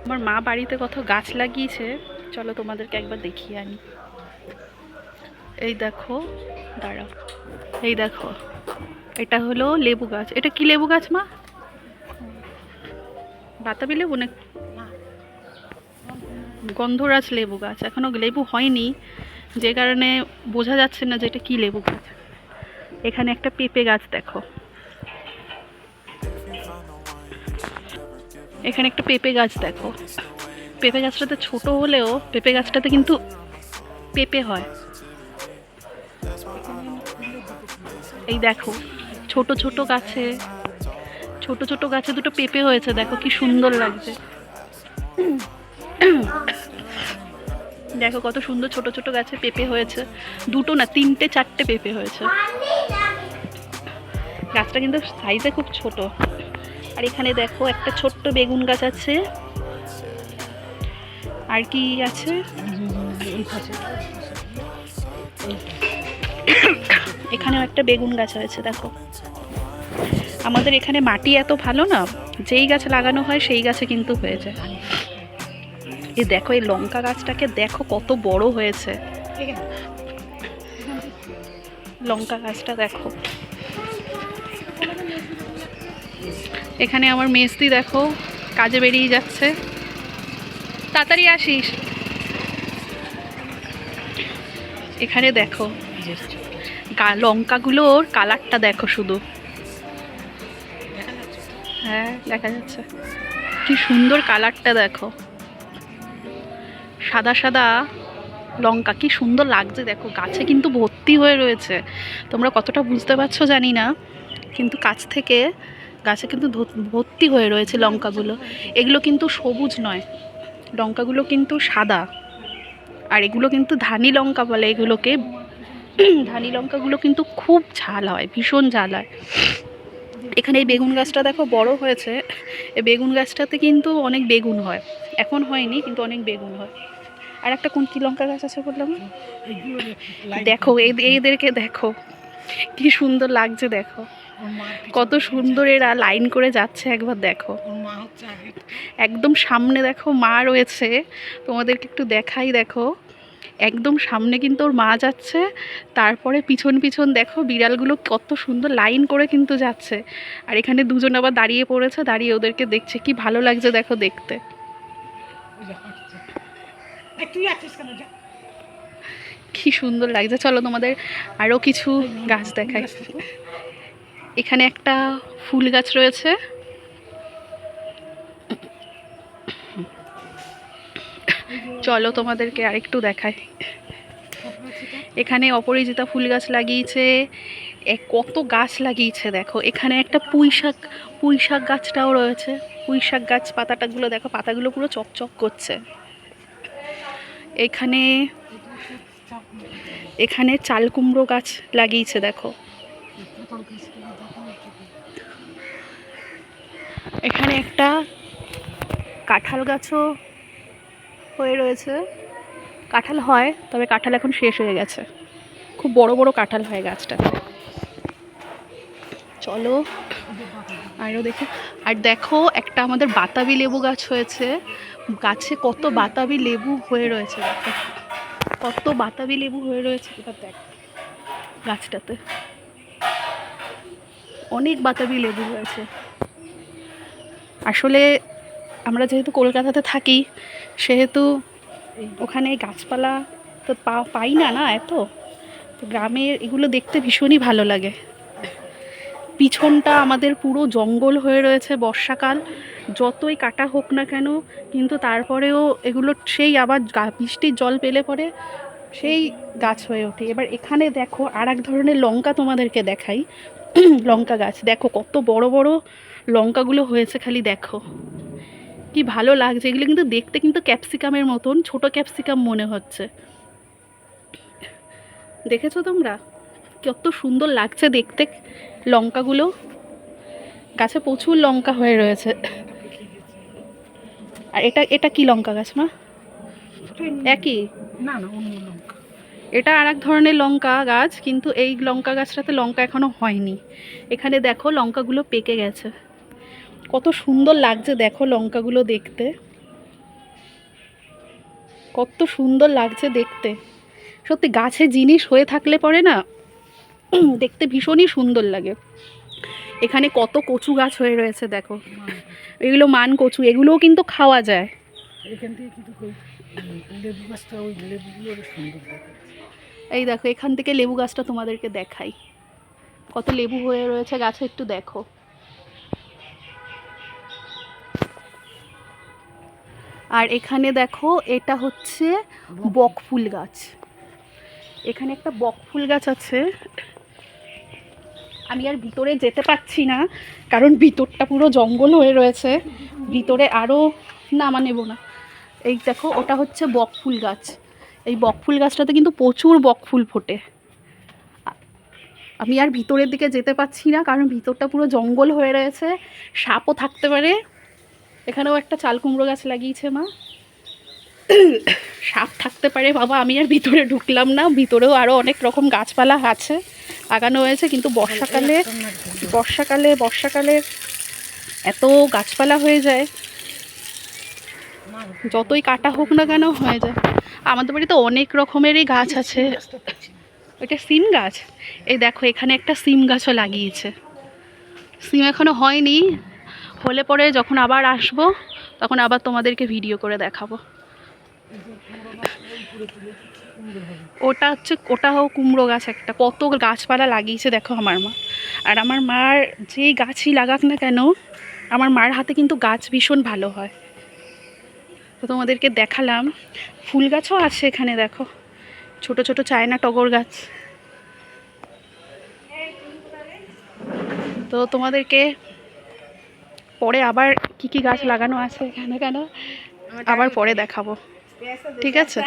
আমার মা বাড়িতে কত গাছ লাগিয়েছে, চলো তোমাদেরকে একবার দেখিয়ে আনি। এই দেখো, দাঁড়াও, এই দেখো, এটা হলো লেবু গাছ। এটা কি লেবু গাছ মা? বাতাবি লেবু না? গন্ধরাজ লেবু গাছ। এখনো লেবু হয়নি, যে কারণে বোঝা যাচ্ছে না যে এটা কি লেবু গাছ। এখানে একটা পেঁপে গাছ দেখো, এখানে একটা পেঁপে গাছ দেখো। পেঁপে গাছটাতে ছোট হলেও পেঁপে গাছটাতে কিন্তু পেঁপে হয়। এই দেখো, ছোট ছোট গাছে, ছোট ছোট গাছে দুটো পেঁপে হয়েছে, দেখো কি সুন্দর লাগছে। দেখো কত সুন্দর ছোট ছোট গাছে পেঁপে হয়েছে। দুটো না, তিনটে চারটে পেঁপে হয়েছে। গাছটা কিন্তু সাইজে খুব ছোট। আর এখানে দেখো একটা ছোট্ট বেগুন গাছ আছে। আর কি আছে? এখানেও একটা বেগুন গাছ হয়েছে দেখো। আমাদের এখানে মাটি এত ভালো না, যেই গাছ লাগানো হয় সেই গাছে কিন্তু হয়ে যায়। এই দেখো, এই লঙ্কা গাছটাকে দেখো কত বড় হয়েছে। লঙ্কা গাছটা দেখো। এখানে আমার মেজদি দেখো কাজে বেরিয়ে যাচ্ছে, তাড়াতাড়ি আসিস। এখানে দেখো লঙ্কাগুলোর কালারটা দেখো শুধু। হ্যাঁ দেখা যাচ্ছে, কি সুন্দর কালারটা দেখো। সাদা সাদা লঙ্কা, কি সুন্দর লাগছে দেখো। গাছে কিন্তু ভর্তি হয়ে রয়েছে, তোমরা কতটা বুঝতে পারছো জানি না, কিন্তু কাছ থেকে গাছে কিন্তু ভর্তি হয়ে রয়েছে লঙ্কাগুলো। এগুলো কিন্তু সবুজ নয়, লঙ্কাগুলো কিন্তু সাদা। আর এগুলো কিন্তু ধানি লঙ্কা বলে এগুলোকে। ধানি লঙ্কাগুলো কিন্তু খুব ঝাল হয়, ভীষণ ঝাল হয়। এখানে এই বেগুন গাছটা দেখো বড় হয়েছে। এই বেগুন গাছটাতে কিন্তু অনেক বেগুন হয়, এখন হয়নি কিন্তু অনেক বেগুন হয়। আর একটা কোন কি লঙ্কা গাছ আছে বললাম, দেখো এদেরকে দেখো কি সুন্দর লাগছে। দেখো কত সুন্দর এরা লাইন করে যাচ্ছে, একবার দেখো। একদম সামনে দেখো মা রয়েছে, তোমাদেরকে একটু দেখাই। দেখো একদম সামনে কিন্তু ওর মা যাচ্ছে, তারপরে পিছন পিছন দেখো বিড়ালগুলো কত সুন্দর লাইন করে কিন্তু যাচ্ছে। আর এখানে দুজন আবার দাঁড়িয়ে পড়েছে, দাঁড়িয়ে ওদেরকে দেখছে, কি ভালো লাগছে দেখো দেখতে। কি সুন্দর লাগছে। চলো তোমাদের আরও কিছু গাছ দেখাই। এখানে একটা ফুল গাছ রয়েছে, চলো তোমাদেরকে আরেকটু দেখাই। এখানে অপরাজিতা ফুল গাছ লাগিয়েছে, কত গাছ লাগিয়েছে দেখো। এখানে একটা পুঁই শাক গাছটাও রয়েছে। পুঁই শাক গাছ পাতাটাগুলো দেখো, পাতাগুলো পুরো চকচক করছে। এখানে এখানে চাল কুমড়ো গাছ লাগিয়েছে দেখো। এখানে একটা কাঁঠাল গাছও হয়ে রয়েছে। কাঁঠাল হয়, তবে কাঁঠাল এখন শেষ হয়ে গেছে। খুব বড় বড় কাঁঠাল হয় গাছটাতে। চলো আরও দেখি। আর দেখো একটা আমাদের বাতাবি লেবু গাছ হয়েছে। গাছে কত বাতাবি লেবু হয়ে রয়েছে দেখো, কত বাতাবি লেবু হয়ে রয়েছে। এবার দেখ গাছটাতে অনেক বাতাবি লেবু হয়েছে। আসলে আমরা যেহেতু কলকাতাতে থাকি, সেহেতু ওখানে গাছপালা তো পাই না না এত। তো গ্রামের এগুলো দেখতে ভীষণই ভালো লাগে। পিছনটা আমাদের পুরো জঙ্গল হয়ে রয়েছে। বর্ষাকাল যতই কাটা হোক না কেন, কিন্তু তারপরেও এগুলো সেই আবার বৃষ্টির জল পেলে পরে সেই গাছ হয়ে ওঠে। এবার এখানে দেখো আর এক ধরনের লঙ্কা তোমাদেরকে দেখাই। লঙ্কা গাছ দেখো কত বড় বড় লঙ্কাগুলো হয়েছে, খালি দেখো কি ভালো লাগছে। এগুলো কিন্তু দেখতে কিন্তু ক্যাপসিকামের মতন, ছোট ক্যাপসিকাম মনে হচ্ছে। দেখেছো তোমরা কত সুন্দর লাগছে দেখতে লঙ্কাগুলো। গাছে প্রচুর লঙ্কা হয়ে রয়েছে। আর এটা এটা কি লঙ্কা গাছ মা? একই না, না অন্য লঙ্কা। এটা আর এক ধরনের লঙ্কা গাছ, কিন্তু এই লঙ্কা গাছটাতে লঙ্কা এখনো হয়নি। এখানে দেখো লঙ্কাগুলো পেকে গেছে, কত সুন্দর লাগছে দেখো লঙ্কাগুলো দেখতে। কত সুন্দর লাগছে দেখতে। সত্যি গাছে জিনিস হয়ে থাকলে পরে না দেখতে ভীষণই সুন্দর লাগে। এখানে কত কচু গাছ হয়ে রয়েছে দেখো, এগুলো মান কচু, এগুলোও কিন্তু খাওয়া যায়। এখান থেকে কিন্তু লেবু গাছটা, ওই লেবুগুলো বেশ সুন্দর দেখাচ্ছে। এই দেখো এখান থেকে লেবু গাছটা তোমাদেরকে দেখাই, কত লেবু হয়ে রয়েছে গাছে, একটু দেখো। আর এখানে দেখো এটা হচ্ছে বকফুল গাছ, এখানে একটা বকফুল গাছ আছে। আমি আর ভিতরে যেতে পারছি না কারণ ভিতরটা পুরো জঙ্গল হয়ে রয়েছে, ভিতরে আরও নামা নেব না। এই দেখো ওটা হচ্ছে বকফুল গাছ, এই বকফুল গাছটাতে কিন্তু প্রচুর বকফুল ফোটে। আমি আর ভিতরের দিকে যেতে পারছি না কারণ ভিতরটা পুরো জঙ্গল হয়ে রয়েছে, সাপও থাকতে পারে। এখানেও একটা চাল কুমড়ো গাছ লাগিয়েছে মা, সাপ থাকতে পারে বাবা। আমি আর ভিতরে ঢুকলাম না, ভিতরেও আরও অনেক রকম গাছপালা আছে, লাগানো হয়েছে। কিন্তু বর্ষাকালে এত গাছপালা হয়ে যায়, যতই কাটা হোক না কেন হয়ে যায়। আমাদের বাড়িতে অনেক রকমেরই গাছ আছে। ওইটা সিম গাছ, এই দেখো এখানে একটা সিম গাছও লাগিয়েছে। সিম এখনো হয়নি, হলে পরে যখন আবার আসবো তখন আবার তোমাদেরকে ভিডিও করে দেখাবো। ওটাও কুমড়ো গাছ একটা, কত গাছপালা লাগিয়েছে দেখো আমার মা। আর আমার মার যেই গাছই লাগাক না কেন, আমার মার হাতে কিন্তু গাছ ভীষণ ভালো হয়। তো তোমাদেরকে দেখালাম, ফুল গাছও আছে এখানে দেখো, ছোট ছোট চায়না টগর গাছ। তো তোমাদেরকে পরে আবার কি কি গাছ লাগানো আছে এখানে কেন আবার পরে দেখাবো, ঠিক আছে।